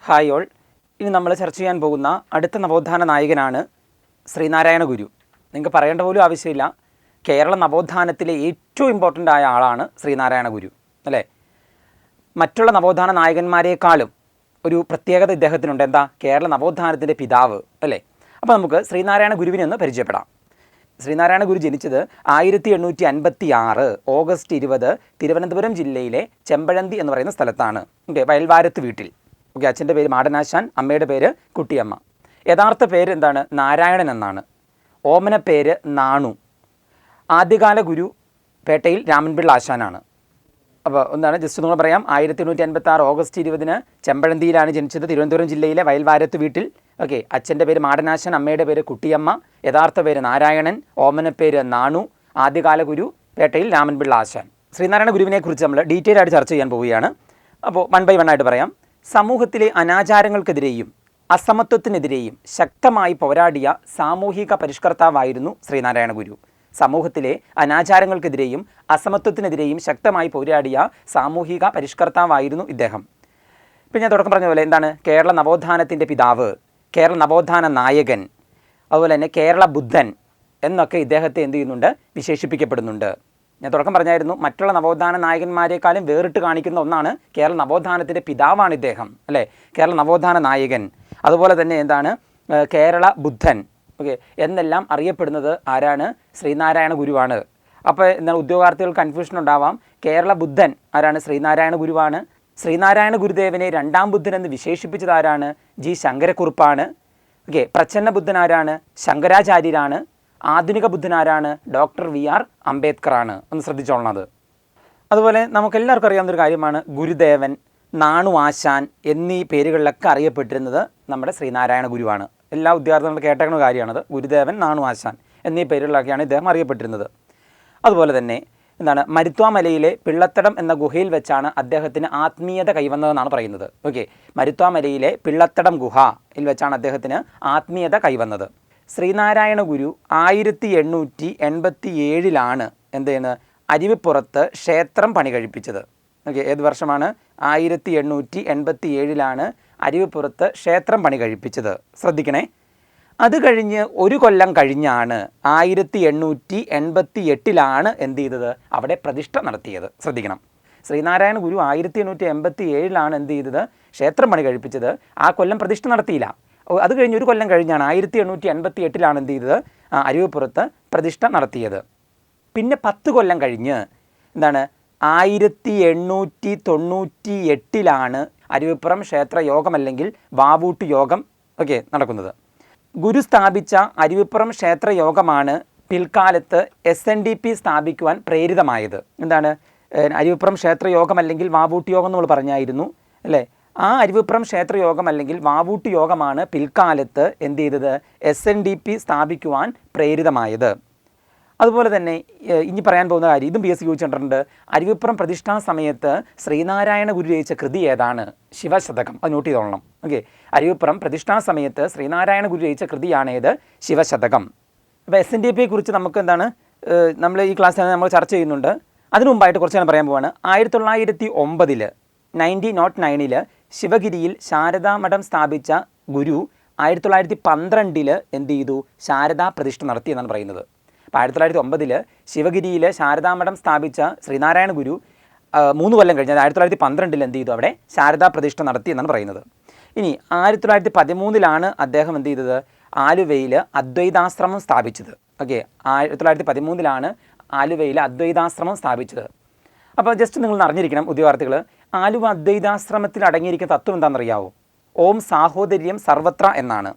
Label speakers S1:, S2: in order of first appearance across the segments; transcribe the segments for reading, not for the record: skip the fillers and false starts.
S1: Hi all. ഇനി നമ്മൾ ചർച്ച ചെയ്യാൻ പോകുന്ന അടുത്ത നവോത്ഥാന നായകനാണ് ശ്രീനാരായണ ഗുരു. നിങ്ങൾക്ക് പറയേണ്ട പോലും ആവശ്യമില്ല, കേരള നവോത്ഥാനത്തിലെ ഏറ്റവും ഇമ്പോർട്ടൻ്റ് ആയ ആളാണ് ശ്രീനാരായണ ഗുരു, അല്ലേ? മറ്റുള്ള നവോത്ഥാന നായകന്മാരെക്കാളും ഒരു പ്രത്യേകത ഇദ്ദേഹത്തിനുണ്ട്. എന്താ? കേരള നവോത്ഥാനത്തിൻ്റെ പിതാവ്, അല്ലേ? അപ്പോൾ നമുക്ക് ശ്രീനാരായണ ഗുരുവിനെ ഒന്ന് പരിചയപ്പെടാം. ശ്രീനാരായണ ഗുരു ജനിച്ചത് 1856 ഓഗസ്റ്റ് 20 തിരുവനന്തപുരം ജില്ലയിലെ ചെമ്പഴന്തി എന്ന് പറയുന്ന സ്ഥലത്താണ്. വയൽവാരത്ത് വീട്ടിൽ. അച്ഛൻ്റെ പേര് മാടനാശാൻ, അമ്മയുടെ പേര് കുട്ടിയമ്മ. യഥാർത്ഥ പേര് എന്താണ്? നാരായണൻ എന്നാണ്. ഓമന പേര് നാണു. ആദ്യകാല ഗുരു പേട്ടയിൽ രാമൻപിള്ള ആശാനാണ്. അപ്പോൾ എന്താണ് ജസ്റ്റ് നിങ്ങൾ പറയാം, 1856 ഓഗസ്റ്റ് 20 ചെമ്പഴന്തിയിലാണ് ജനിച്ചത്, തിരുവനന്തപുരം ജില്ലയിലെ വയൽവാരത്ത് വീട്ടിൽ. അച്ഛൻ്റെ പേര് മാടനാശൻ, അമ്മയുടെ പേര് കുട്ടിയമ്മ, യഥാർത്ഥ പേര് നാരായണൻ, ഓമന പേര് നാണു, ആദ്യകാല ഗുരു പേട്ടയിൽ രാമൻപിള്ള ആശാൻ. ശ്രീനാരായണ ഗുരുവിനെക്കുറിച്ച് നമ്മൾ ഡീറ്റെയിൽ ആയിട്ട് ചർച്ച ചെയ്യാൻ പോവുകയാണ്. അപ്പോൾ 1 by 1 ആയിട്ട് പറയാം. സമൂഹത്തിലെ അനാചാരങ്ങൾക്കെതിരെയും അസമത്വത്തിനെതിരെയും ശക്തമായി പോരാടിയ സാമൂഹിക പരിഷ്കർത്താവായിരുന്നു ശ്രീനാരായണ ഗുരു. സമൂഹത്തിലെ അനാചാരങ്ങൾക്കെതിരെയും അസമത്വത്തിനെതിരെയും ശക്തമായി പോരാടിയ സാമൂഹിക പരിഷ്കർത്താവായിരുന്നു ഇദ്ദേഹം. ഇപ്പം ഞാൻ തുടക്കം പറഞ്ഞ പോലെ എന്താണ്? കേരള നവോത്ഥാനത്തിൻ്റെ പിതാവ്, കേരള നവോത്ഥാന നായകൻ, അതുപോലെ തന്നെ കേരള ബുദ്ധൻ എന്നൊക്കെ ഇദ്ദേഹത്തെ എന്ത് ചെയ്യുന്നുണ്ട്? വിശേഷിപ്പിക്കപ്പെടുന്നുണ്ട്. ഞാൻ തുടക്കം പറഞ്ഞായിരുന്നു, മറ്റുള്ള നവോത്ഥാന നായകന്മാരെക്കാളും വേറിട്ട് കാണിക്കുന്ന ഒന്നാണ് കേരള നവോത്ഥാനത്തിൻ്റെ പിതാവാണ് ഇദ്ദേഹം, അല്ലേ? കേരള നവോത്ഥാന നായകൻ, അതുപോലെ തന്നെ എന്താണ്? കേരള ബുദ്ധൻ എന്നെല്ലാം അറിയപ്പെടുന്നത് ആരാണ്? ശ്രീനാരായണ ഗുരുവാണ്. അപ്പോൾ എന്താണ്? ഉദ്യോഗാർത്ഥികൾ കൺഫ്യൂഷൻ ഉണ്ടാവാം. കേരള ബുദ്ധൻ ആരാണ്? ശ്രീനാരായണ ഗുരുവാണ്. ശ്രീനാരായണ ഗുരുദേവനെ 2ാം ബുദ്ധൻ എന്ന് വിശേഷിപ്പിച്ചത് ആരാണ്? ജി ശങ്കരക്കുറുപ്പാണ്. പ്രച്ഛന്ന ബുദ്ധൻ ആരാണ്? ശങ്കരാചാര്യരാണ്. ആധുനിക ബുദ്ധനാരാണ്? Doctor VR അംബേദ്കറാണ്. ഒന്ന് ശ്രദ്ധിച്ചോളണത്. അതുപോലെ നമുക്കെല്ലാവർക്കും അറിയാവുന്നൊരു കാര്യമാണ് ഗുരുദേവൻ, നാണു ആശാൻ എന്നീ പേരുകളിലൊക്കെ അറിയപ്പെട്ടിരുന്നത് നമ്മുടെ ശ്രീനാരായണ ഗുരുവാണ്. എല്ലാ വിദ്യാർത്ഥികളും കേട്ടേക്കുന്ന കാര്യമാണത്. ഗുരുദേവൻ, നാണു ആശാൻ എന്നീ പേരുകളിലൊക്കെയാണ് ഇദ്ദേഹം അറിയപ്പെട്ടിരുന്നത്. അതുപോലെ തന്നെ എന്താണ്? മരുത്വാമലയിലെ പിള്ളത്തടം എന്ന ഗുഹയിൽ വെച്ചാണ് അദ്ദേഹത്തിന് ആത്മീയത കൈവന്നതെന്നാണ് പറയുന്നത്. മരുത്വാമലയിലെ പിള്ളത്തടം ഗുഹയിൽ വെച്ചാണ് അദ്ദേഹത്തിന് ആത്മീയത കൈവന്നത്. ശ്രീനാരായണ ഗുരു 1887 എന്ത് ചെയ്യുന്നത്? അരുവിപ്പുറത്ത് ക്ഷേത്രം പണി കഴിപ്പിച്ചത്. ഏത് വർഷമാണ്? 1887 അരുവിപ്പുറത്ത് ക്ഷേത്രം പണി കഴിപ്പിച്ചത്. ശ്രദ്ധിക്കണേ. അത് കഴിഞ്ഞ് 1 കൊല്ലം കഴിഞ്ഞാണ് 1888 എന്ത് ചെയ്തത്? അവിടെ പ്രതിഷ്ഠ നടത്തിയത്. ശ്രദ്ധിക്കണം. ശ്രീനാരായണ ഗുരു 1887 എന്ത് ചെയ്തത്? ക്ഷേത്രം പണി കഴിപ്പിച്ചത്. ആ കൊല്ലം പ്രതിഷ്ഠ നടത്തിയില്ല. അത് കഴിഞ്ഞ് 1 കൊല്ലം കഴിഞ്ഞാണ് 1888 എന്ത് ചെയ്തത്? അരുവിപ്പുറത്ത് പ്രതിഷ്ഠ നടത്തിയത്. പിന്നെ 10 കൊല്ലം കഴിഞ്ഞ് എന്താണ്? 1898 അരുവിപ്പുറം ക്ഷേത്ര യോഗം അല്ലെങ്കിൽ വാവൂട്ട് യോഗം നടക്കുന്നത്. ഗുരു സ്ഥാപിച്ച അരുവിപ്പുറം ക്ഷേത്ര യോഗമാണ് പിൽക്കാലത്ത് SNDP സ്ഥാപിക്കുവാൻ പ്രേരിതമായത്. എന്താണ്? അരുവിപ്പുറം ക്ഷേത്ര യോഗം അല്ലെങ്കിൽ വാവൂട്ട് യോഗം നമ്മൾ പറഞ്ഞായിരുന്നു, അല്ലേ? ആ അരുവിപ്പുറം ക്ഷേത്രയോഗം അല്ലെങ്കിൽ വാവൂട്ട് യോഗമാണ് പിൽക്കാലത്ത് എന്ത് ചെയ്തത്? SNDP സ്ഥാപിക്കുവാൻ പ്രേരിതമായത്. അതുപോലെ തന്നെ ഇനി പറയാൻ പോകുന്ന കാര്യം, ഇതും PSC ചോദിച്ചിട്ടുണ്ട്. അരുവിപ്പുറം പ്രതിഷ്ഠാ സമയത്ത് ശ്രീനാരായണ ഗുരു രചിച്ച കൃതി ഏതാണ്? ശിവശതകം. അത് നോട്ട് ചെയ്തോളണം. അരുവിപ്പുറം പ്രതിഷ്ഠാ സമയത്ത് ശ്രീനാരായണ ഗുരു രചിച്ച കൃതിയാണ് ഏത്? ശിവശതകം. അപ്പോൾ SNDPയെ കുറിച്ച് നമുക്ക് എന്താണ് നമ്മൾ ഈ ക്ലാസ്സിൽ നമ്മൾ ചർച്ച ചെയ്യുന്നുണ്ട്. അതിനു മുമ്പായിട്ട് കുറച്ച് ഞാൻ പറയാൻ പോവാണ്. 1909 ശിവഗിരിയിൽ ശാരദാ മഠം സ്ഥാപിച്ച ഗുരു 1912 എന്ത് ചെയ്തു? ശാരദാ പ്രതിഷ്ഠ നടത്തി എന്നാണ് പറയുന്നത്. അപ്പോൾ 1909 ശിവഗിരിയിൽ ശാരദാ മഠം സ്ഥാപിച്ച ശ്രീനാരായണ ഗുരു 3 കൊല്ലം കഴിഞ്ഞ് 1912 എന്ത് ചെയ്തു? അവിടെ ശാരദാ പ്രതിഷ്ഠ നടത്തി എന്നാണ് പറയുന്നത്. ഇനി 1913 അദ്ദേഹം എന്ത് ചെയ്തത്? ആലുവയിൽ അദ്വൈതാശ്രമം സ്ഥാപിച്ചത്. 1913 ആലുവയിൽ അദ്വൈതാശ്രമം സ്ഥാപിച്ചത്. അപ്പോൾ ജസ്റ്റ് നിങ്ങൾ അറിഞ്ഞിരിക്കണം ഉദ്യോഗാർത്ഥികൾ, ആലുവ അദ്വൈതാശ്രമത്തിൽ അടങ്ങിയിരിക്കുന്ന തത്വം എന്താണെന്നറിയാവോ? ഓം സാഹോദര്യം സർവത്ര എന്നാണ്.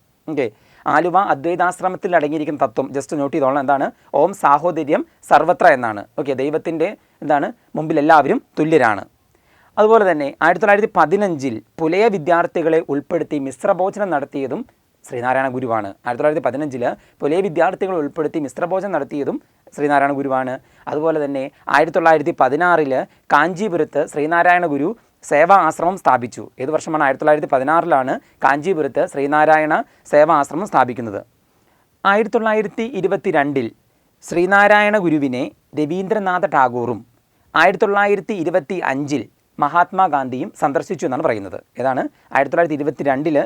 S1: ആലുവ അദ്വൈതാശ്രമത്തിൽ അടങ്ങിയിരിക്കുന്ന തത്വം ജസ്റ്റ് നോട്ട് ചെയ്തോളാം. എന്താണ്? ഓം സാഹോദര്യം സർവത്ര എന്നാണ്. ദൈവത്തിൻ്റെ എന്താണ്? മുമ്പിൽ എല്ലാവരും തുല്യരാണ്. അതുപോലെ തന്നെ 1915 പുലയ വിദ്യാർത്ഥികളെ ഉൾപ്പെടുത്തി മിശ്രഭോജനം നടത്തിയതും ശ്രീനാരായണ ഗുരുവാണ്. 1915 പുലയ വിദ്യാർത്ഥികളെ ഉൾപ്പെടുത്തി മിശ്രഭോജനം നടത്തിയതും ശ്രീനാരായണ ഗുരുവാണ്. അതുപോലെ തന്നെ 1916 കാഞ്ചീപുരത്ത് ശ്രീനാരായണ ഗുരു സേവാ ആശ്രമം സ്ഥാപിച്ചു. ഏത് വർഷമാണ്? 1916 കാഞ്ചീപുരത്ത് ശ്രീനാരായണ സേവാ ആശ്രമം സ്ഥാപിക്കുന്നത്. 1922 ശ്രീനാരായണ ഗുരുവിനെ രവീന്ദ്രനാഥ ടാഗോറും 1925 മഹാത്മാഗാന്ധിയും സന്ദർശിച്ചു എന്നാണ് പറയുന്നത്. ഏതാണ് 1922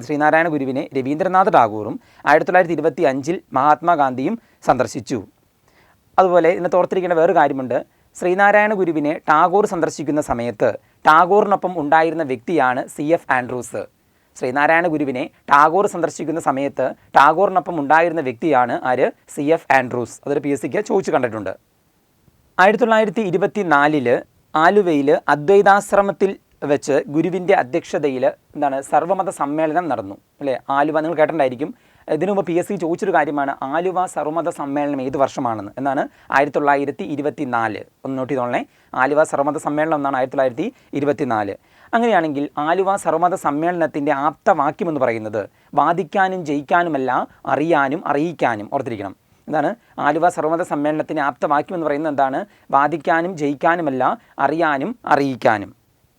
S1: ശ്രീനാരായണ ഗുരുവിനെ രവീന്ദ്രനാഥ് ടാഗോറും 1925 മഹാത്മാഗാന്ധിയും സന്ദർശിച്ചു. അതുപോലെ ഇതിനകത്ത് ഓർത്തിരിക്കേണ്ട വേറൊരു കാര്യമുണ്ട്. ശ്രീനാരായണ ഗുരുവിനെ ടാഗോർ സന്ദർശിക്കുന്ന സമയത്ത് ടാഗോറിനൊപ്പം ഉണ്ടായിരുന്ന വ്യക്തിയാണ് CF ആൻഡ്രൂസ്. ശ്രീനാരായണ ഗുരുവിനെ ടാഗോർ സന്ദർശിക്കുന്ന സമയത്ത് ടാഗോറിനൊപ്പം ഉണ്ടായിരുന്ന വ്യക്തിയാണ് ആര്? CF Andrews. അതൊരു PSCക്ക് ചോദിച്ചു കണ്ടിട്ടുണ്ട്. 1924 ആലുവയിൽ അദ്വൈതാശ്രമത്തിൽ വെച്ച് ഗുരുവിൻ്റെ അധ്യക്ഷതയിൽ സർവ്വമത സമ്മേളനം നടന്നു അല്ലേ? ആലുവ നിങ്ങൾ കേട്ടിട്ടുണ്ടായിരിക്കും. ഇതിനു മുമ്പ് PSC ചോദിച്ചൊരു കാര്യമാണ് ആലുവ സർവ്വമത സമ്മേളനം ഏത് വർഷമാണെന്ന്. എന്നാണ് 1924. ഒന്ന് നോട്ട് ചെയ്തോളേ. ആലുവ സർവ്വമത സമ്മേളനം എന്നാണ് 1924. അങ്ങനെയാണെങ്കിൽ ആലുവ സർവ്വമത സമ്മേളനത്തിൻ്റെ ആപ്തവാക്യം എന്ന് പറയുന്നത് വാദിക്കാനും ജയിക്കാനുമല്ല അറിയാനും അറിയിക്കാനും. ഓർത്തിരിക്കണം. എന്താണ് ആലുവ സർവ്വമത സമ്മേളനത്തിൻ്റെ ആപ്തവാക്യം എന്ന് പറയുന്നത്? എന്താണ്? വാദിക്കാനും ജയിക്കാനുമല്ല അറിയാനും അറിയിക്കാനും.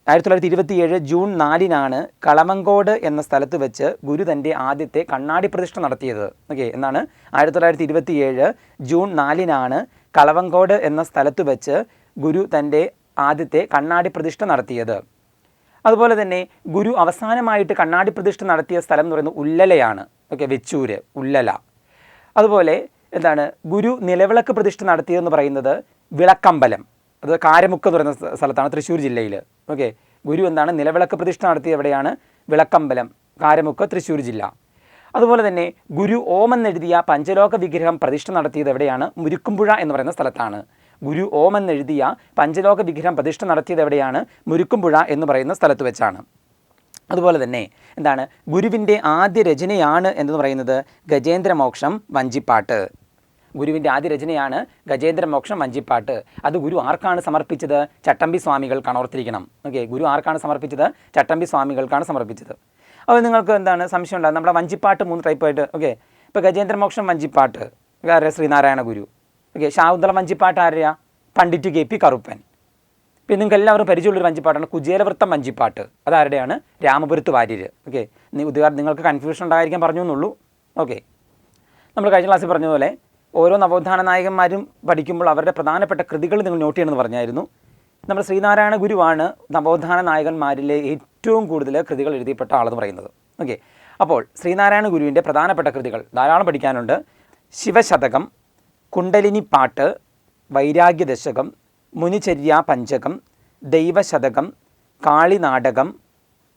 S1: 1927 ജൂൺ 4 കളമങ്കോട് എന്ന സ്ഥലത്ത് വെച്ച് ഗുരു തൻ്റെ ആദ്യത്തെ കണ്ണാടി പ്രതിഷ്ഠ നടത്തിയത്. ഓക്കെ. എന്നാണ് 1927 ജൂൺ 4 കളമങ്കോട് എന്ന സ്ഥലത്ത് വെച്ച് ഗുരു തൻ്റെ ആദ്യത്തെ കണ്ണാടി പ്രതിഷ്ഠ നടത്തിയത്. അതുപോലെ തന്നെ ഗുരു അവസാനമായിട്ട് കണ്ണാടി പ്രതിഷ്ഠ നടത്തിയ സ്ഥലം എന്ന് പറയുന്നത് ഉല്ലലയാണ്. ഓക്കെ. വെച്ചൂര്, ഉല്ലല. അതുപോലെ എന്താണ് ഗുരു നിലവിളക്ക് പ്രതിഷ്ഠ നടത്തിയതെന്ന് പറയുന്നത് വിളക്കമ്പലം, അത് കാരമുക്ക് എന്ന് പറയുന്ന സ്ഥലത്താണ്, തൃശ്ശൂർ ജില്ലയിൽ. ഓക്കെ. ഗുരു എന്താണ് നിലവിളക്ക് പ്രതിഷ്ഠ നടത്തിയത് എവിടെയാണ്? വിളക്കമ്പലം, കാരമുക്ക്, തൃശ്ശൂർ ജില്ല. അതുപോലെ തന്നെ ഗുരു ഓം എന്നെഴുതിയ പഞ്ചലോക വിഗ്രഹം പ്രതിഷ്ഠ നടത്തിയത് എവിടെയാണ്? മുരുക്കുംപുഴ എന്ന് പറയുന്ന സ്ഥലത്താണ്. ഗുരു ഓം എന്നെഴുതിയ പഞ്ചലോക വിഗ്രഹം പ്രതിഷ്ഠ നടത്തിയത് എവിടെയാണ്? മുരുക്കുംപുഴ എന്ന് പറയുന്ന സ്ഥലത്ത് വെച്ചാണ്. അതുപോലെ തന്നെ എന്താണ് ഗുരുവിൻ്റെ ആദ്യ രചനയാണ് എന്ന് പറയുന്നത് ഗജേന്ദ്രമോക്ഷം വഞ്ചിപ്പാട്ട്. ഗുരുവിൻ്റെ ആദ്യ രചനയാണ് ഗജേന്ദ്രമോക്ഷം വഞ്ചിപ്പാട്ട്. അത് ഗുരു ആർക്കാണ് സമർപ്പിച്ചത്? ചട്ടമ്പി സ്വാമികൾക്കാണ്. ഓർത്തിരിക്കണം. ഓക്കെ. ഗുരു ആർക്കാണ് സമർപ്പിച്ചത്? ചട്ടമ്പി സ്വാമികൾക്കാണ് സമർപ്പിച്ചത്. അപ്പോൾ നിങ്ങൾക്ക് എന്താണ് സംശയം ഉണ്ടാകും? നമ്മുടെ വഞ്ചിപ്പാട്ട് 3 ടൈപ്പായിട്ട്. ഓക്കെ. ഇപ്പോൾ ഗജേന്ദ്രമോക്ഷം വഞ്ചിപ്പാട്ട് ആരുടെ? ശ്രീനാരായണ ഗുരു. ഓക്കെ. ശാകുന്തളം വഞ്ചിപ്പാട്ട് ആരെയാ? പണ്ഡിറ്റ് KP കറുപ്പൻ. പിന്നെ നിങ്ങൾക്ക് എല്ലാവരും പരിചയമുള്ളൊരു വഞ്ചിപ്പാട്ടാണ് കുചേലവൃത്തം വഞ്ചിപ്പാട്ട്. അതാരുടെയാണ്? രാമപുരത്ത് വാര്യർ. ഓക്കെ. നിങ്ങൾക്ക് കൺഫ്യൂഷൻ ഉണ്ടായിരിക്കാൻ പറഞ്ഞു എന്നുള്ളൂ. ഓക്കെ. നമ്മൾ കഴിഞ്ഞ ക്ലാസ്സിൽ പറഞ്ഞതുപോലെ ഓരോ നവോത്ഥാന നായകന്മാരും പഠിക്കുമ്പോൾ അവരുടെ പ്രധാനപ്പെട്ട കൃതികൾ നിങ്ങൾ നോട്ട് ചെയ്യണമെന്ന് പറഞ്ഞായിരുന്നു. നമ്മൾ ശ്രീനാരായണ ഗുരുവാണ് നവോത്ഥാന നായകന്മാരിലെ ഏറ്റവും കൂടുതൽ കൃതികൾ എഴുതിയപ്പെട്ട ആളെന്ന് പറയുന്നത്. ഓക്കെ. അപ്പോൾ ശ്രീനാരായണ ഗുരുവിൻ്റെ പ്രധാനപ്പെട്ട കൃതികൾ ധാരാളം പഠിക്കാനുണ്ട്. ശിവശതകം, കുണ്ടലിനിപ്പാട്ട്, വൈരാഗ്യദശകം, മുനിചര്യാ പഞ്ചകം, ദൈവശതകം, കാളിനാടകം,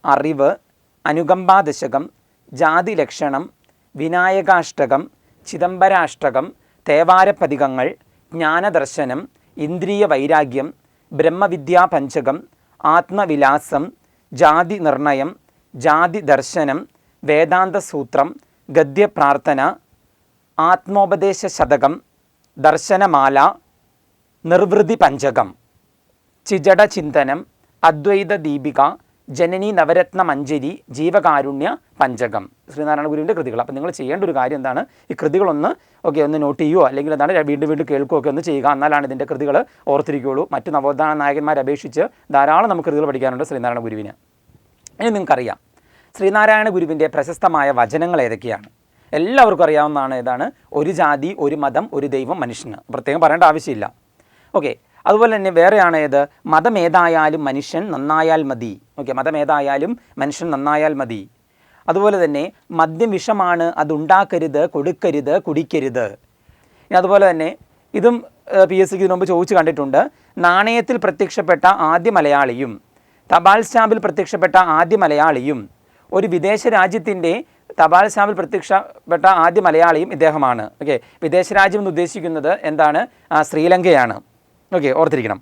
S1: അറിവ്, അനുകമ്പാദശകം, ജാതിലക്ഷണം, വിനായകാഷ്ടകം, ചിദംബരാഷ്ടകം, തേവാരപതികങ്ങൾ, ജ്ഞാനദർശനം, ഇന്ദ്രിയ വൈരാഗ്യം, ബ്രഹ്മവിദ്യാ പഞ്ചകം, ആത്മവിലാസം, ജാതി നിർണയം, ജാതി ദർശനം, വേദാന്ത സൂത്രം, ഗദ്യപ്രാർത്ഥന, ആത്മോപദേശ ശതകം, ദർശനമാല, നിർവൃതി പഞ്ചകം, ചിജട ചിന്തനം, അദ്വൈത ദീപിക, ജനനി നവരത്ന മഞ്ജരി, ജീവകാരുണ്യ പഞ്ചകം. ശ്രീനാരായണ ഗുരുവിൻ്റെ കൃതികൾ. അപ്പോൾ നിങ്ങൾ ചെയ്യേണ്ട ഒരു കാര്യം എന്താണ്? ഈ കൃതികളൊന്ന് ഒന്ന് നോട്ട് ചെയ്യുകയോ അല്ലെങ്കിൽ എന്താണ് വീണ്ടും കേൾക്കുകയോ ഒക്കെ ഒന്ന് ചെയ്യുക. എന്നാലാണ് ഇതിൻ്റെ കൃതികൾ ഓർത്തിരിക്കുകയുള്ളൂ. മറ്റ് നവോത്ഥാന നായകന്മാരെ അപേക്ഷിച്ച് ധാരാളം നമുക്ക് കൃതികൾ പഠിക്കാനുണ്ട് ശ്രീനാരായണ ഗുരുവിന്. ഇനി നിങ്ങൾക്കറിയാം ശ്രീനാരായണ ഗുരുവിൻ്റെ പ്രശസ്തമായ വചനങ്ങൾ ഏതൊക്കെയാണ്? എല്ലാവർക്കും അറിയാവുന്നതാണ്. ഏതാണ്? ഒരു ജാതി, ഒരു മതം, ഒരു ദൈവം, മനുഷ്യന്. പ്രത്യേകം പറയേണ്ട ആവശ്യമില്ല. ഓക്കെ. അതുപോലെ തന്നെ വേറെയാണ് ഏത്? മതമേതായാലും മനുഷ്യൻ നന്നായാൽ മതി. ഓക്കെ. മതമേതായാലും മനുഷ്യൻ നന്നായാൽ മതി. അതുപോലെ തന്നെ മദ്യം വിഷമാണ്, അതുണ്ടാക്കരുത്, കൊടുക്കരുത്, കുടിക്കരുത്. അതുപോലെ തന്നെ ഇതും PSCക്ക് ഇതിനു മുമ്പ് ചോദിച്ചു കണ്ടിട്ടുണ്ട്. നാണയത്തിൽ പ്രത്യക്ഷപ്പെട്ട ആദ്യ മലയാളിയും തപാൽ സ്റ്റാമ്പിൽ പ്രത്യക്ഷപ്പെട്ട ആദ്യ മലയാളിയും ഒരു വിദേശ രാജ്യത്തിൻ്റെ തപാൽ സ്റ്റാമ്പിൽ പ്രത്യക്ഷപ്പെട്ട ആദ്യ മലയാളിയും ഇദ്ദേഹമാണ്. ഓക്കെ. വിദേശ രാജ്യം എന്ന് ഉദ്ദേശിക്കുന്നത് എന്താണ്? ശ്രീലങ്കയാണ്. ഓക്കെ. ഓർത്തിരിക്കണം.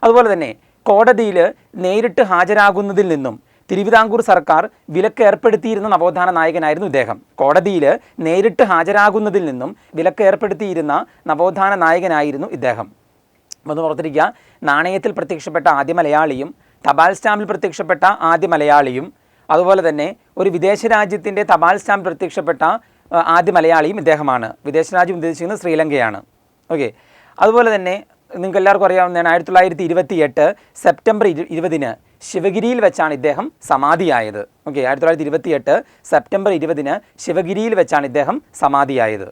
S1: അതുപോലെ തന്നെ കോടതിയിൽ നേരിട്ട് ഹാജരാകുന്നതിൽ നിന്നും തിരുവിതാംകൂർ സർക്കാർ വിലക്ക് ഏർപ്പെടുത്തിയിരുന്ന നവോത്ഥാന നായകനായിരുന്നു ഇദ്ദേഹം. കോടതിയിൽ നേരിട്ട് ഹാജരാകുന്നതിൽ നിന്നും വിലക്ക് ഏർപ്പെടുത്തിയിരുന്ന നവോത്ഥാന നായകനായിരുന്നു ഇദ്ദേഹം. ഒന്ന് ഓർത്തിരിക്കുക. നാണയത്തിൽ പ്രത്യക്ഷപ്പെട്ട ആദ്യ മലയാളിയും തപാൽ സ്റ്റാമ്പിൽ പ്രത്യക്ഷപ്പെട്ട ആദ്യ മലയാളിയും അതുപോലെ തന്നെ ഒരു വിദേശ രാജ്യത്തിൻ്റെ തപാൽ സ്റ്റാമ്പ് പ്രത്യക്ഷപ്പെട്ട ആദ്യ മലയാളിയും ഇദ്ദേഹമാണ്. വിദേശ രാജ്യം ഉദ്ദേശിക്കുന്നത് ശ്രീലങ്കയാണ്. ഓക്കെ. അതുപോലെ തന്നെ നിങ്ങൾക്ക് എല്ലാവർക്കും അറിയാവുന്നതാണ് 1928 സെപ്റ്റംബർ 20 ശിവഗിരിയിൽ വെച്ചാണ് ഇദ്ദേഹം സമാധിയായത്. ഓക്കെ. 1928 സെപ്റ്റംബർ 20 ശിവഗിരിയിൽ വെച്ചാണ് ഇദ്ദേഹം സമാധിയായത്.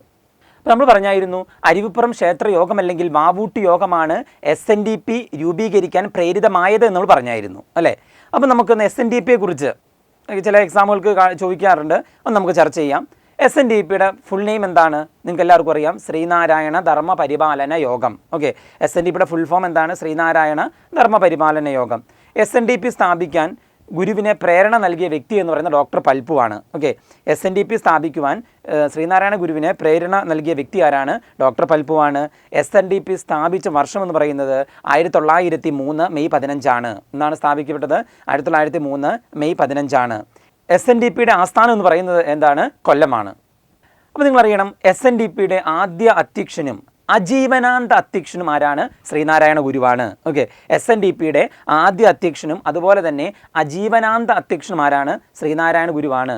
S1: അപ്പോൾ നമ്മൾ പറഞ്ഞായിരുന്നു അരുവിപ്പുറം ക്ഷേത്ര യോഗം അല്ലെങ്കിൽ വാവൂട്ടി യോഗമാണ് SNDP രൂപീകരിക്കാൻ പ്രേരിതമായത് എന്ന് നമ്മൾ പറഞ്ഞായിരുന്നു അല്ലേ. അപ്പോൾ നമുക്കൊന്ന് SNDPയെ കുറിച്ച് ചില എക്സാമുകൾക്ക് ചോദിക്കാറുണ്ട്, ഒന്ന് നമുക്ക് ചർച്ച ചെയ്യാം. SNDPയുടെ ഫുൾ നെയിം എന്താണ്? നിങ്ങൾക്ക് എല്ലാവർക്കും അറിയാം, ശ്രീനാരായണ ധർമ്മ പരിപാലന യോഗം. ഓക്കെ, SNDPയുടെ ഫുൾ ഫോം എന്താണ്? ശ്രീനാരായണ ധർമ്മ പരിപാലന യോഗം. SNDP സ്ഥാപിക്കാൻ ഗുരുവിനെ പ്രേരണ നൽകിയ വ്യക്തി എന്ന് പറയുന്നത് ഡോക്ടർ പൽപ്പുവാണ്. ഓക്കെ, SNDP സ്ഥാപിക്കുവാൻ ശ്രീനാരായണ ഗുരുവിനെ പ്രേരണ നൽകിയ വ്യക്തി ആരാണ്? ഡോക്ടർ പൽപ്പുവാണ്. SNDP സ്ഥാപിച്ച വർഷം എന്ന് പറയുന്നത് 1903 മെയ് 15 എന്നാണ് സ്ഥാപിക്കപ്പെട്ടത്. 1903 മെയ് 15. SNDPയുടെ ആസ്ഥാനം എന്ന് പറയുന്നത് എന്താണ്? കൊല്ലമാണ്. അപ്പോൾ നിങ്ങളറിയണം, SNDPയുടെ ആദ്യ അധ്യക്ഷനും അജീവനാന്ത അധ്യക്ഷനും ആരാണ്? ശ്രീനാരായണ ഗുരുവാണ്. ഓക്കെ, SNDPയുടെ ആദ്യ അധ്യക്ഷനും അതുപോലെ തന്നെ അജീവനാന്ത അധ്യക്ഷനും ആരാണ്? ശ്രീനാരായണ ഗുരുവാണ്.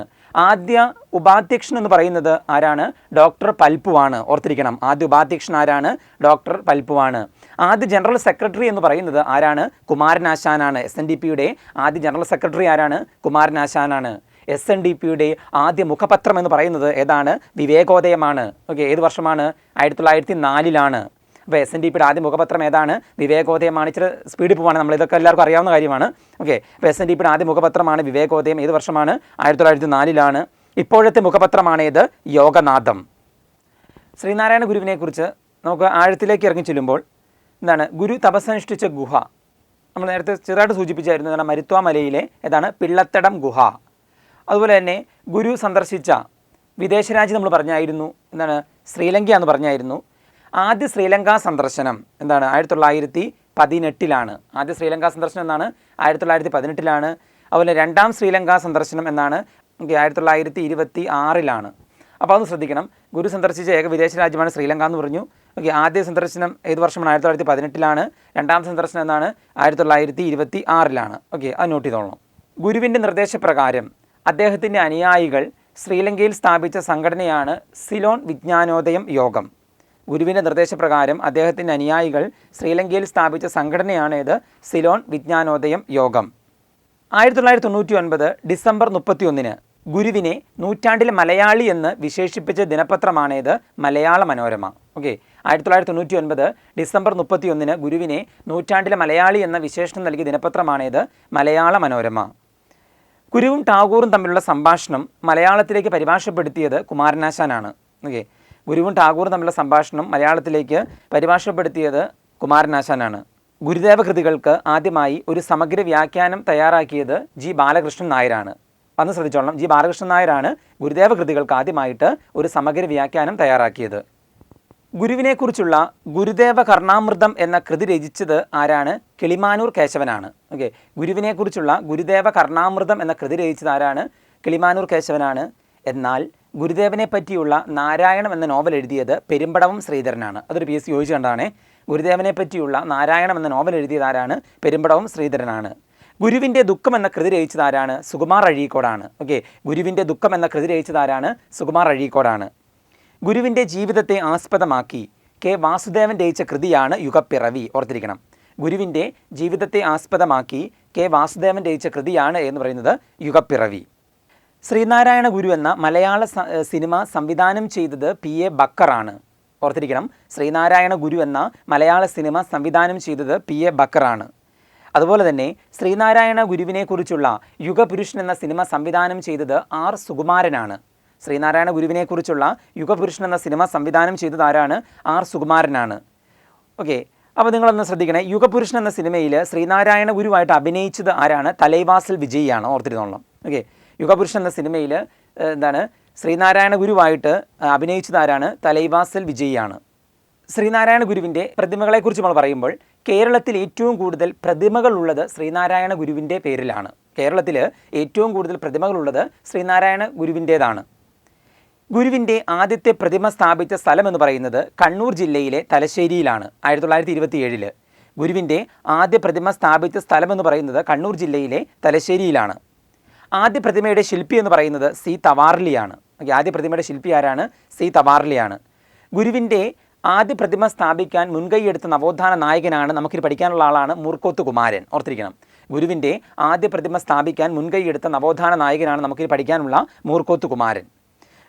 S1: ആദ്യ ഉപാധ്യക്ഷൻ എന്ന് പറയുന്നത് ആരാണ്? ഡോക്ടർ പൽപ്പുവാണ്. ഓർത്തിരിക്കണം, ആദ്യ ഉപാധ്യക്ഷൻ ആരാണ്? ഡോക്ടർ പൽപ്പുവാണ്. ആദ്യ ജനറൽ സെക്രട്ടറി എന്ന് പറയുന്നത് ആരാണ്? കുമാരനാശാനാണ്. SNDPയുടെ ആദ്യ ജനറൽ സെക്രട്ടറി ആരാണ്? കുമാരനാശാനാണ്. SNDPയുടെ ആദ്യ മുഖപത്രം എന്ന് പറയുന്നത് ഏതാണ്? വിവേകോദയമാണ്. ഓക്കെ, ഏത് വർഷമാണ്? 1904. അപ്പോൾ SNDPയുടെ ആദ്യ മുഖപത്രം ഏതാണ്? വിവേകോദയമാണ്. ഇച്ചിരി സ്പീഡിൽ പോവാണ്, നമ്മൾ ഇതൊക്കെ എല്ലാവർക്കും അറിയാവുന്ന കാര്യമാണ്. ഓക്കെ, അപ്പോൾ SNDPയുടെ ആദ്യ മുഖപത്രമാണ് വിവേകോദയം. ഏത് വർഷമാണ്? 1904. ഇപ്പോഴത്തെ മുഖപത്രമാണ് ഏത്? യോഗനാഥം. ശ്രീനാരായണ ഗുരുവിനെക്കുറിച്ച് നമുക്ക് ആഴത്തിലേക്ക് ഇറങ്ങി ചെല്ലുമ്പോൾ എന്താണ്? ഗുരു തപസ്സനുഷ്ഠിച്ച ഗുഹ നമ്മൾ നേരത്തെ ചെറുതായിട്ട് സൂചിപ്പിച്ചായിരുന്നു. എന്താണ്? മരുത്വ മലയിലെ ഏതാണ്? പിള്ളത്തടം ഗുഹ. അതുപോലെ തന്നെ ഗുരു സന്ദർശിച്ച വിദേശരാജ്യം നമ്മൾ പറഞ്ഞായിരുന്നു, എന്താണ്? ശ്രീലങ്ക എന്ന് പറഞ്ഞായിരുന്നു. ആദ്യ ശ്രീലങ്ക സന്ദർശനം എന്താണ്? 1918. ആദ്യ ശ്രീലങ്ക സന്ദർശനം എന്നാണ്? 1918. അതുപോലെ രണ്ടാം ശ്രീലങ്ക സന്ദർശനം എന്നാണ്? 1926. അപ്പോൾ അതൊന്ന് ശ്രദ്ധിക്കണം. ഗുരു സന്ദർശിച്ച ഏക വിദേശ രാജ്യമാണ് ശ്രീലങ്ക എന്ന് പറഞ്ഞു. ഓക്കെ, ആദ്യ സന്ദർശനം ഏത് വർഷമാണ്? 1918. രണ്ടാം സന്ദർശനം എന്നാണ്? 1926. ഓക്കെ, അത് നോട്ട് ചെയ്തോളണം. ഗുരുവിൻ്റെ നിർദ്ദേശപ്രകാരം അദ്ദേഹത്തിൻ്റെ അനുയായികൾ ശ്രീലങ്കയിൽ സ്ഥാപിച്ച സംഘടനയാണ് സിലോൺ വിജ്ഞാനോദയം യോഗം. ഗുരുവിൻ്റെ നിർദ്ദേശപ്രകാരം അദ്ദേഹത്തിൻ്റെ അനുയായികൾ ശ്രീലങ്കയിൽ സ്ഥാപിച്ച സംഘടനയാണ് ഇത് സിലോൺ വിജ്ഞാനോദയം യോഗം. 1999 ഡിസംബർ 31 ഗുരുവിനെ നൂറ്റാണ്ടിലെ മലയാളി എന്ന് വിശേഷിപ്പിച്ച ദിനപത്രമാണേത്? മലയാള മനോരമ. ഓക്കെ, 1999 ഡിസംബർ 31 ഗുരുവിനെ നൂറ്റാണ്ടിലെ മലയാളി എന്ന വിശേഷണം നൽകിയ ദിനപത്രമാണേത്? മലയാള മനോരമ. ഗുരുവും ടാഗോറും തമ്മിലുള്ള സംഭാഷണം മലയാളത്തിലേക്ക് പരിഭാഷപ്പെടുത്തിയത് കുമാരനാശാനാണ്. ഓക്കെ, ഗുരുവും ടാഗോറും തമ്മിലുള്ള സംഭാഷണം മലയാളത്തിലേക്ക് പരിഭാഷപ്പെടുത്തിയത് കുമാരനാശാനാണ്. ഗുരുദേവ കൃതികൾക്ക് ആദ്യമായി ഒരു സമഗ്ര വ്യാഖ്യാനം തയ്യാറാക്കിയത് G. ബാലകൃഷ്ണൻ നായരാണ്. അന്ന് ശ്രദ്ധിച്ചോളണം, G. ബാലകൃഷ്ണൻ നായരാണ് ഗുരുദേവ കൃതികൾക്ക് ആദ്യമായിട്ട് ഒരു സമഗ്ര വ്യാഖ്യാനം തയ്യാറാക്കിയത്. ഗുരുവിനെക്കുറിച്ചുള്ള ഗുരുദേവ കർണാമൃതം എന്ന കൃതി രചിച്ചത് ആരാണ്? കിളിമാനൂർ കേശവനാണ്. ഓക്കെ, ഗുരുവിനെക്കുറിച്ചുള്ള ഗുരുദേവ കർണാമൃതം എന്ന കൃതി രചിച്ചത് ആരാണ്? കിളിമാനൂർ കേശവനാണ്. എന്നാൽ ഗുരുദേവനെ പറ്റിയുള്ള നാരായണം എന്ന നോവൽ എഴുതിയത് പെരുമ്പടവം ശ്രീധരനാണ്. അതൊരു PSC ചോദിച്ചു കണ്ടാണ്. ഗുരുദേവനെ പറ്റിയുള്ള നാരായണം എന്ന നോവൽ എഴുതിയത് ആരാണ്? പെരുമ്പടവം ശ്രീധരനാണ്. ഗുരുവിൻ്റെ ദുഃഖം എന്ന കൃതി രചിച്ചത് ആരാണ്? സുകുമാർ അഴീക്കോടാണ്. ഓക്കെ, ഗുരുവിൻ്റെ ദുഃഖം എന്ന കൃതി രചിച്ചത് ആരാണ്? സുകുമാർ അഴീക്കോടാണ്. ഗുരുവിൻ്റെ ജീവിതത്തെ ആസ്പദമാക്കി K. വാസുദേവൻ രചിച്ച കൃതിയാണ് യുഗപ്പിറവി. ഓർത്തിരിക്കണം, ഗുരുവിൻ്റെ ജീവിതത്തെ ആസ്പദമാക്കി K. വാസുദേവൻ രചിച്ച കൃതിയാണ് എന്ന് പറയുന്നത് യുഗപ്പിറവി. ശ്രീനാരായണ ഗുരു എന്ന മലയാള സിനിമ സംവിധാനം ചെയ്തത് P.A. ബക്കറാണ്. ഓർത്തിരിക്കണം, ശ്രീനാരായണ ഗുരു എന്ന മലയാള സിനിമ സംവിധാനം ചെയ്തത് P.A. ബക്കറാണ്. അതുപോലെ തന്നെ ശ്രീനാരായണ ഗുരുവിനെക്കുറിച്ചുള്ള യുഗപുരുഷൻ എന്ന സിനിമ സംവിധാനം ചെയ്തത് R. സുകുമാരനാണ്. ശ്രീനാരായണ ഗുരുവിനെക്കുറിച്ചുള്ള യുഗപുരുഷൻ എന്ന സിനിമ സംവിധാനം ചെയ്തത് ആരാണ്? R. സുകുമാരനാണ്. ഓക്കെ, അപ്പോൾ നിങ്ങളൊന്ന് ശ്രദ്ധിക്കണേ, യുഗപുരുഷൻ എന്ന സിനിമയിൽ ശ്രീനാരായണ ഗുരുവായിട്ട് അഭിനയിച്ചത് ആരാണ്? തലൈവാസൽ വിജയിയാണ്. ഓർത്തിരുന്നോളണം. ഓക്കെ, യുഗപുരുഷൻ എന്ന സിനിമയിൽ എന്താണ്? ശ്രീനാരായണ ഗുരുവായിട്ട് അഭിനയിച്ചത് ആരാണ്? തലൈവാസൽ വിജയിയാണ്. ശ്രീനാരായണ ഗുരുവിൻ്റെ പ്രതിമകളെക്കുറിച്ച് നമ്മൾ പറയുമ്പോൾ കേരളത്തിൽ ഏറ്റവും കൂടുതൽ പ്രതിമകളുള്ളത് ശ്രീനാരായണ ഗുരുവിൻ്റെ പേരിലാണ്. കേരളത്തിൽ ഏറ്റവും കൂടുതൽ പ്രതിമകളുള്ളത് ശ്രീനാരായണ ഗുരുവിൻ്റേതാണ്. ഗുരുവിൻ്റെ ആദ്യത്തെ പ്രതിമ സ്ഥാപിച്ച സ്ഥലം എന്ന് പറയുന്നത് കണ്ണൂർ ജില്ലയിലെ തലശ്ശേരിയിലാണ്. 1927 ഗുരുവിൻ്റെ ആദ്യ പ്രതിമ സ്ഥാപിച്ച സ്ഥലം എന്ന് പറയുന്നത് കണ്ണൂർ ജില്ലയിലെ തലശ്ശേരിയിലാണ്. ആദ്യ പ്രതിമയുടെ ശില്പി എന്ന് പറയുന്നത് C. തവാർലിയാണ്. ആദ്യ പ്രതിമയുടെ ശില്പി ആരാണ്? C. തവാർലിയാണ്. ഗുരുവിൻ്റെ ആദ്യ പ്രതിമ സ്ഥാപിക്കാൻ മുൻകൈയെടുത്ത നവോത്ഥാന നായകനാണ്, നമുക്കിത് പഠിക്കാനുള്ള ആളാണ്, മൂർക്കോത്ത് കുമാരൻ. ഓർത്തിരിക്കണം, ഗുരുവിൻ്റെ ആദ്യ പ്രതിമ സ്ഥാപിക്കാൻ മുൻകൈയെടുത്ത നവോത്ഥാന നായകനാണ് നമുക്കിത് പഠിക്കാനുള്ള മൂർക്കോത്ത് കുമാരൻ.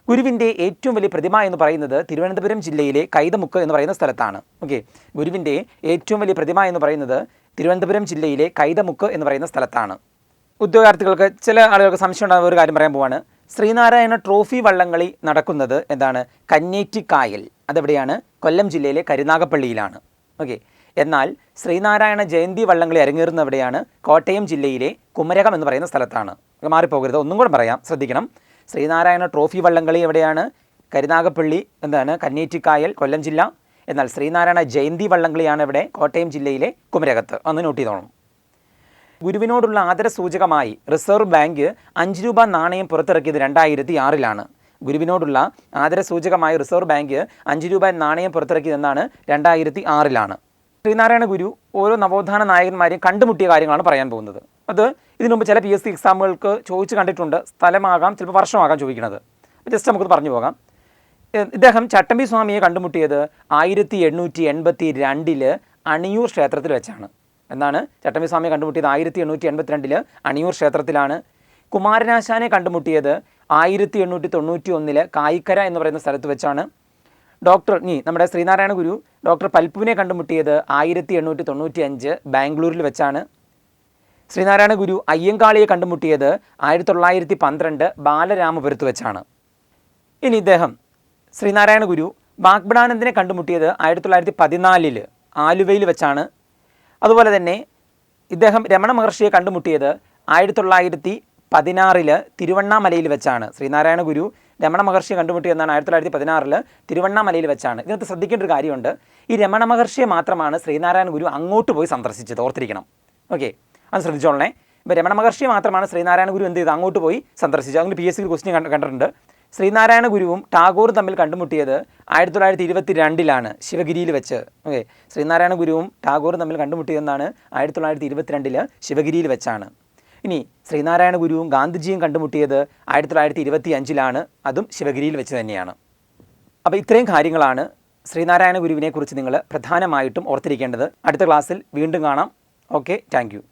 S1: ഗുരുവിൻ്റെ ഏറ്റവും വലിയ പ്രതിമ എന്ന് പറയുന്നത് തിരുവനന്തപുരം ജില്ലയിലെ കൈതമുക്ക് എന്ന് പറയുന്ന സ്ഥലത്താണ്. ഓക്കെ, ഗുരുവിൻ്റെ ഏറ്റവും വലിയ പ്രതിമ എന്ന് പറയുന്നത് തിരുവനന്തപുരം ജില്ലയിലെ കൈതമുക്ക് എന്ന് പറയുന്ന സ്ഥലത്താണ്. ഉദ്യോഗാർത്ഥികൾക്ക് ചില ആളുകൾക്ക് സംശയം ഉണ്ടാകുന്ന ഒരു കാര്യം പറയാൻ പോവാണ്. ശ്രീനാരായണ ട്രോഫി വള്ളംകളി നടക്കുന്നത് എന്താണ്? കന്നേറ്റിക്കായൽ. അതെവിടെയാണ്? കൊല്ലം ജില്ലയിലെ കരുനാഗപ്പള്ളിയിലാണ്. ഓക്കെ, എന്നാൽ ശ്രീനാരായണ ജയന്തി വള്ളംകളി അരങ്ങേറുന്നത് എവിടെയാണ്? കോട്ടയം ജില്ലയിലെ കുമരകം എന്ന് പറയുന്ന സ്ഥലത്താണ്. മാറിപ്പോകരുത്, ഒന്നും കൂടെ പറയാം, ശ്രദ്ധിക്കണം. ശ്രീനാരായണ ട്രോഫി വള്ളംകളി എവിടെയാണ്? കരുനാഗപ്പള്ളി എന്താണ്? കന്നേറ്റിക്കായൽ, കൊല്ലം ജില്ല. എന്നാൽ ശ്രീനാരായണ ജയന്തി വള്ളംകളിയാണ് ഇവിടെ കോട്ടയം ജില്ലയിലെ കുമരകത്ത്. ഒന്ന് നോട്ട് ചെയ്തോളണം. ഗുരുവിനോടുള്ള ആദരസൂചകമായി റിസർവ് ബാങ്ക് 5 രൂപ നാണയം പുറത്തിറക്കിയത് 2006 ഗുരുവിനോടുള്ള ആദരസൂചകമായി റിസർവ് ബാങ്ക് 5 രൂപ നാണയം പുറത്തിറക്കിയതെന്നാണ് 2006 ശ്രീനാരായണ ഗുരു ഓരോ നവോത്ഥാന നായകന്മാരെയും കണ്ടുമുട്ടിയ കാര്യങ്ങളാണ് പറയാൻ പോകുന്നത്. അത് ഇതിനു മുമ്പ് ചില PSC എക്സാമുകൾക്ക് ചോദിച്ച് കണ്ടിട്ടുണ്ട്. സ്ഥലമാകാം, ചിലപ്പോൾ വർഷമാകാം ചോദിക്കുന്നത്. ജസ്റ്റ് നമുക്കത് പറഞ്ഞു പോകാം. ഇദ്ദേഹം ചട്ടമ്പി സ്വാമിയെ കണ്ടുമുട്ടിയത് 1882 അണിയൂർ ക്ഷേത്രത്തിൽ വെച്ചാണ്. എന്നാണ് ചട്ടമ്പി സ്വാമിയെ കണ്ടുമുട്ടിയത്? 1882 അണിയൂർ ക്ഷേത്രത്തിലാണ്. കുമാരനാശാനെ കണ്ടുമുട്ടിയത് 1891 കായിക്കര എന്ന് പറയുന്ന സ്ഥലത്ത് വെച്ചാണ്. നമ്മുടെ ശ്രീനാരായണ ഗുരു ഡോക്ടർ പൽപ്പുവിനെ കണ്ടുമുട്ടിയത് 1895 ബാംഗ്ലൂരിൽ വെച്ചാണ്. ശ്രീനാരായണ ഗുരു അയ്യങ്കാളിയെ കണ്ടുമുട്ടിയത് 1912 ബാലരാമപുരത്ത് വെച്ചാണ്. ഇനി ഇദ്ദേഹം ശ്രീനാരായണ ഗുരു വാഗ്ബടാനന്ദനെ കണ്ടുമുട്ടിയത് 1914 ആലുവയിൽ വെച്ചാണ്. അതുപോലെ തന്നെ ഇദ്ദേഹം രമണ മഹർഷിയെ കണ്ടുമുട്ടിയത് 1916 തിരുവണ്ണാമലയിൽ വെച്ചാണ്. ശ്രീനാരായണ ഗുരു രമണ മഹർഷിയെ കണ്ടുമുട്ടിയെന്നാണ് 1916 തിരുവണ്ണാമലയിൽ വെച്ചാണ്. ഇതിനകത്ത് ശ്രദ്ധിക്കേണ്ട ഒരു കാര്യമുണ്ട്. ഈ രമണ മഹർഷിയെ മാത്രമാണ് ശ്രീനാരായണ ഗുരു അങ്ങോട്ട് പോയി സന്ദർശിച്ചത്, ഓർത്തിരിക്കണം. ഓക്കെ, അത് ശ്രദ്ധിച്ചോളണേ. ഇപ്പോൾ രമണ മഹർഷിയെ മാത്രമാണ് ശ്രീനാരായണ ഗുരു എന്ത് ചെയ്ത് അങ്ങോട്ട് പോയി സന്ദർശിച്ചത്. അതിന് PSC ക്വസ്റ്റ്യൻ കണ്ടിട്ടുണ്ട്. ശ്രീനാരായണ ഗുരുവും ടാഗോറും തമ്മിൽ കണ്ടുമുട്ടിയത് 1922 ശിവഗിരിയിൽ വെച്ച്. ഓക്കെ, ശ്രീനാരായണ ഗുരുവും ടാഗോറും തമ്മിൽ കണ്ടുമുട്ടിയതെന്നാണ് 1922 ശിവഗിരിയിൽ വെച്ചാണ്. ഇനി ശ്രീനാരായണ ഗുരുവും ഗാന്ധിജിയും കണ്ടുമുട്ടിയത് 1925 അതും ശിവഗിരിയിൽ വെച്ച് തന്നെയാണ്. അപ്പോൾ ഇത്രയും കാര്യങ്ങളാണ് ശ്രീനാരായണ ഗുരുവിനെ കുറിച്ച് നിങ്ങൾ പ്രധാനമായിട്ടും ഓർത്തിരിക്കേണ്ടത്. അടുത്ത ക്ലാസ്സിൽ വീണ്ടും കാണാം. Okay, thank you.